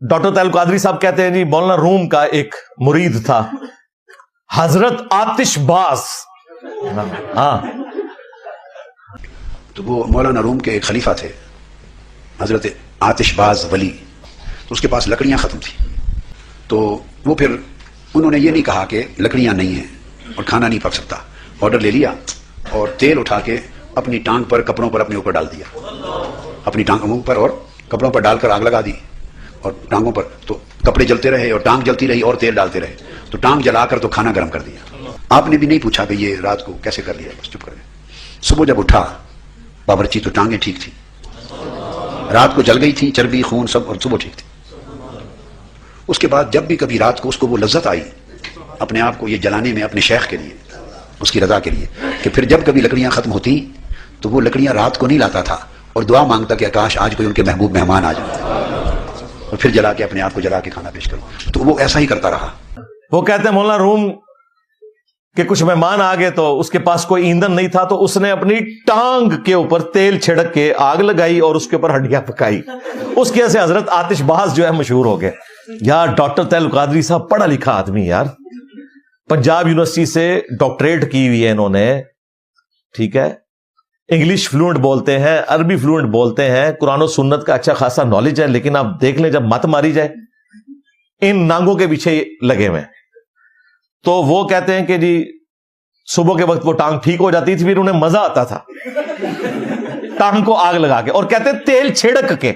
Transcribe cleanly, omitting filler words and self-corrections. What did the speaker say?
Doctor Tahir al-Qadri صاحب کہتے ہیں جی مولانا روم کا ایک مرید تھا حضرت آتش باز. ہاں تو وہ مولانا روم کے ایک خلیفہ تھے حضرت آتش باز ولی. تو اس کے پاس لکڑیاں ختم تھی. تو وہ پھر انہوں نے یہ نہیں کہا کہ لکڑیاں نہیں ہیں اور کھانا نہیں پک سکتا. آرڈر لے لیا اور تیل اٹھا کے اپنی ٹانگ پر کپڑوں پر اپنے اوپر ڈال دیا. اپنی ٹانگوں پر اور کپڑوں پر ڈال کر آگ لگا دی اور ٹانگوں پر. تو کپڑے جلتے رہے اور ٹانگ جلتی رہی اور تیل ڈالتے رہے. تو ٹانگ جلا کر تو کھانا گرم کر دیا. آپ نے بھی نہیں پوچھا کہ یہ رات کو کیسے کر لیا, بس چپ کر گئے. صبح جب اٹھا باورچی تو ٹانگیں ٹھیک تھی, رات کو جل گئی تھی, چربی خون سب, اور صبح ٹھیک تھی. اس کے بعد جب بھی کبھی رات کو اس کو وہ لذت آئی اپنے آپ کو یہ جلانے میں اپنے شیخ کے لیے, اس کی رضا کے لیے, کہ پھر جب کبھی لکڑیاں ختم ہوتی تو وہ لکڑیاں رات کو نہیں لاتا تھا اور دعا مانگتا کہ کاش آج کوئی ان کے محبوب مہمان آ جائے اور پھر جلا کے اپنے آپ کو جلا کے کھانا پیش کروں. تو وہ ایسا ہی کرتا رہا. وہ کہتے ہیں مولانا روم کہ کچھ مہمان آ گئے تو اس کے پاس کوئی ایندھن نہیں تھا تو اس نے اپنی ٹانگ کے اوپر تیل چھڑک کے آگ لگائی اور اس کے اوپر ہڈیاں پکائی. اس کی وجہ سے حضرت آتش باز جو ہے مشہور ہو گئے. یار ڈاکٹر طاہر القادری صاحب پڑھا لکھا آدمی یار, پنجاب یونیورسٹی سے ڈاکٹریٹ کی ہوئی ہے انہوں نے, ٹھیک ہے, انگلش فلوئنٹ بولتے ہیں, عربی فلوئنٹ بولتے ہیں, قرآن و سنت کا اچھا خاصا نالج ہے. لیکن آپ دیکھ لیں جب مت ماری جائے ان نانگوں کے پیچھے لگے ہوئے. تو وہ کہتے ہیں کہ جی صبح کے وقت وہ ٹانگ ٹھیک ہو جاتی تھی, پھر انہیں مزہ آتا تھا ٹانگ کو آگ لگا کے, اور کہتے ہیں تیل چھڑک کے.